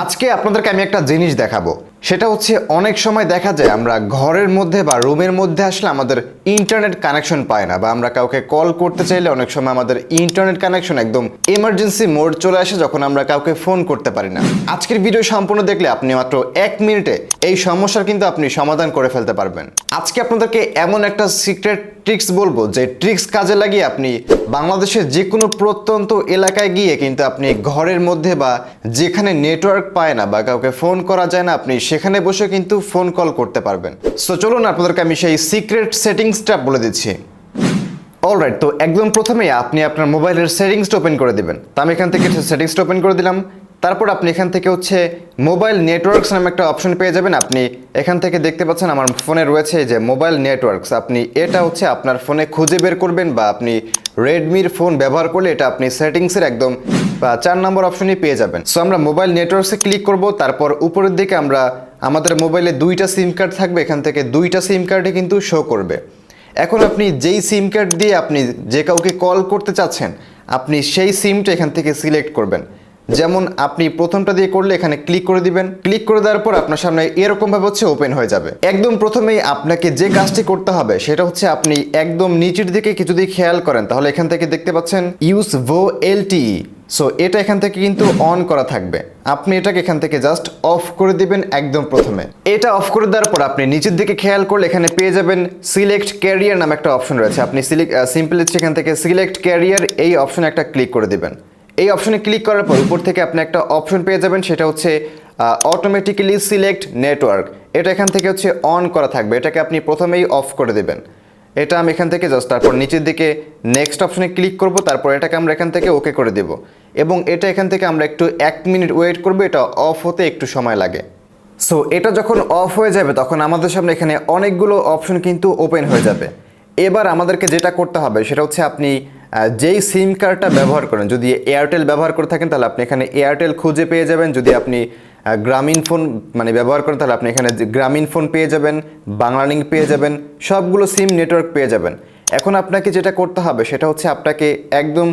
আজকে আপনাদেরকে আমি একটা জিনিস দেখাবো, সেটা হচ্ছে অনেক সময় দেখা যায় আমরা ঘরের মধ্যে বা রুমের মধ্যে আসলে আমাদের ইন্টারনেট কানেকশন পায় না, বা আমরা কাউকে কল করতে চাইলে অনেক সময় আমাদের ইন্টারনেট কানেকশন একদম এমার্জেন্সি মোড চলে আসে, যখন আমরা কাউকে ফোন করতে পারি না। আজকের ভিডিও সম্পূর্ণ দেখলে আপনি মাত্র 1 মিনিটে এই সমস্যার কিন্তু আপনি সমাধান করে ফেলতে পারবেন। আজকে আপনাদেরকে এমন একটা সিক্রেট ট্রিক্স বলবো, যে ট্রিক্স কাজে লাগিয়ে আপনি বাংলাদেশের যে কোনো প্রত্যন্ত এলাকায় গিয়ে কিন্তু আপনি ঘরের মধ্যে বা যেখানে নেটওয়ার্ক পায় না বা কাউকে ফোন করা যায় না, আপনি সেখানে বসে কিন্তু ফোন কল করতে পারবেন। সো চলুন আপনাদেরকে আমি সেই সিক্রেট সেটিংসটা বলে দিচ্ছি। অলরাইট, তো একদম প্রথমেই আপনি আপনার মোবাইলের সেটিংসটা ওপেন করে দিবেন। তো আমি এখান থেকে সেটিংসটা ওপেন করে দিলাম। তারপর আপনি এখান থেকে হচ্ছে মোবাইল নেটওয়ার্কস নামে একটা অপশন পেয়ে যাবেন। আপনি এখান থেকে দেখতে পাচ্ছেন আমার ফোনে রয়েছে যে মোবাইল নেটওয়ার্কস। আপনি এটা হচ্ছে আপনার ফোনে খুঁজে বের করবেন, বা আপনি রেডমির ফোন ব্যবহার করলে এটা আপনি সেটিংসের একদম 4 নম্বর অপশনই পেয়ে যাবেন। সো আমরা মোবাইল নেটওয়ার্কসে ক্লিক করব। তারপর উপরের দিকে আমরা আমাদের মোবাইলে 2টা সিম কার্ড থাকবে, এখান থেকে 2টা সিম কার্ডে কিন্তু শো করবে। এখন আপনি যেই সিম কার্ড দিয়ে আপনি যে কাউকে কল করতে চাচ্ছেন, আপনি সেই সিমটা এখান থেকে সিলেক্ট করবেন। যেমন আপনি প্রথমটা দিয়ে করলে এখানে ক্লিক করে দিবেন। ক্লিক করে দেওয়ার পর আপনার সামনে এরকম ভাবে হচ্ছে ওপেন হয়ে যাবে। একদম প্রথমেই আপনাকে যে কাজটি করতে হবে সেটা হচ্ছে আপনি একদম নিচের দিকে কিছু যদি খেয়াল করেন, তাহলে এখান থেকে দেখতে পাচ্ছেন ইউজ ভো এলটিই। সো এটা এখান থেকে কিন্তু অন করা থাকবে। আপনি এটাকে এখান থেকে জাস্ট অফ করে দিবেন একদম প্রথমে। এটা অফ করে দেওয়ার পর আপনি নিচের দিকে খেয়াল করলে এখানে পেয়ে যাবেন সিলেক্ট ক্যারিয়ার নামে একটা অপশন রয়েছে। আপনি সিম্পলি এখান থেকে সিলেক্ট ক্যারিয়ার এই অপশনে একটা ক্লিক করে দিবেন। এই অপশনে ক্লিক করার পর উপর থেকে আপনি একটা অপশন পেয়ে যাবেন, সেটা হচ্ছে অটোমেটিক্যালি সিলেক্ট নেটওয়ার্ক। এটা এখান থেকে হচ্ছে অন করা থাকবে, এটাকে আপনি প্রথমেই অফ করে দেবেন। এটা আমি এখান থেকে জাস্ট তারপর নিচের দিকে নেক্সট অপশনে ক্লিক করব। তারপর এটাকে আমরা এখান থেকে ওকে করে দেব, এবং এটা এখান থেকে আমরা একটু 1 মিনিট ওয়েট করব। এটা অফ হতে একটু সময় লাগে। সো এটা যখন অফ হয়ে যাবে তখন আমাদের সামনে এখানে অনেকগুলো অপশন কিন্তু ওপেন হয়ে যাবে। এবার আমাদেরকে যেটা করতে হবে সেটা হচ্ছে আপনি যেই সিম কার্ডটা ব্যবহার করেন, যদি এয়ারটেল ব্যবহার করে থাকেন তাহলে আপনি এখানে এয়ারটেল খুঁজে পেয়ে যাবেন। যদি আপনি গ্রামীণ ফোন ব্যবহার করেন তাহলে আপনি এখানে গ্রামীণ ফোন পেয়ে যাবেন, বাংলালিংক পেয়ে যাবেন, সবগুলো সিম নেটওয়ার্ক পেয়ে যাবেন। এখন আপনাকে যেটা করতে হবে সেটা হচ্ছে আপনাকে একদম,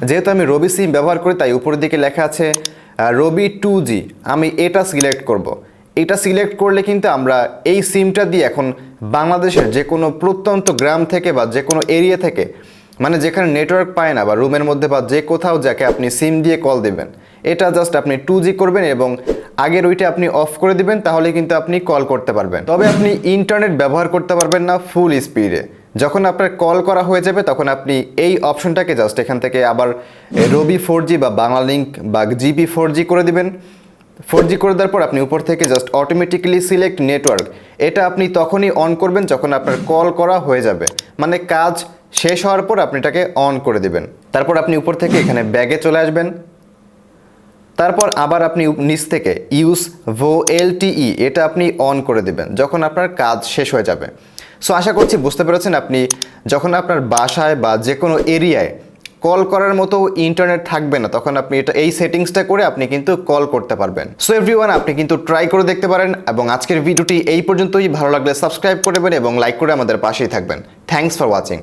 যেহেতু আমি রবি সিম ব্যবহার করি তাই উপরের দিকে লেখা আছে রবি 2G, আমি এটা সিলেক্ট করব। এটা সিলেক্ট করলে কিন্তু আমরা এই সিমটা দিয়ে এখন বাংলাদেশের যে কোনো প্রত্যন্ত গ্রাম থেকে বা যে কোনো এরিয়া থেকে, যেখানে নেটওয়ার্ক পায় না বা রুমের মধ্যে বা যে কোথাও যাকে আপনি সিম দিয়ে কল দিবেন, এটা জাস্ট আপনি 2G করবেন এবং আগের ওইটা আপনি অফ করে দিবেন, তাহলে কিন্তু আপনি কল করতে পারবেন। তবে আপনি ইন্টারনেট ব্যবহার করতে পারবেন না ফুল স্পিডে। যখন আপনার কল করা হয়ে যাবে তখন আপনি এই অপশনটাকে জাস্ট এখান থেকে আবার রবি 4G বা বাংলালিংক বা জিপি 4G করে দিবেন। 4G করে দেওয়ার পর আপনি উপর থেকে জাস্ট অটোমেটিক্যালি সিলেক্ট নেটওয়ার্ক, এটা আপনি তখনই অন করবেন যখন আপনার কল করা হয়ে যাবে, কাজ শেষ হওয়ার পর আপনি এটাকে অন করে দিবেন। তারপর আপনি উপর থেকে এখানে ব্যাগে চলে আসবেন। তারপর আবার আপনি নিচ থেকে ইউজ ভো এলটিই এটা আপনি অন করে দিবেন যখন আপনার কাজ শেষ হয়ে যাবে। সো আশা করছি বুঝতে পেরেছেন, আপনি যখন আপনার বাসায় বা যে কোনো এরিয়ায় কল করার মতো ইন্টারনেট থাকবে না, তখন আপনি এই সেটিংসটা করে আপনি কিন্তু কল করতে পারবেন। সো এভরিওয়ান, আপনি কিন্তু ট্রাই করে দেখতে পারেন। এবং আজকের ভিডিওটি এই পর্যন্তই। ভালো লাগলে সাবস্ক্রাইব করবেন এবং লাইক করে আমাদের পাশেই থাকবেন। Thanks for watching.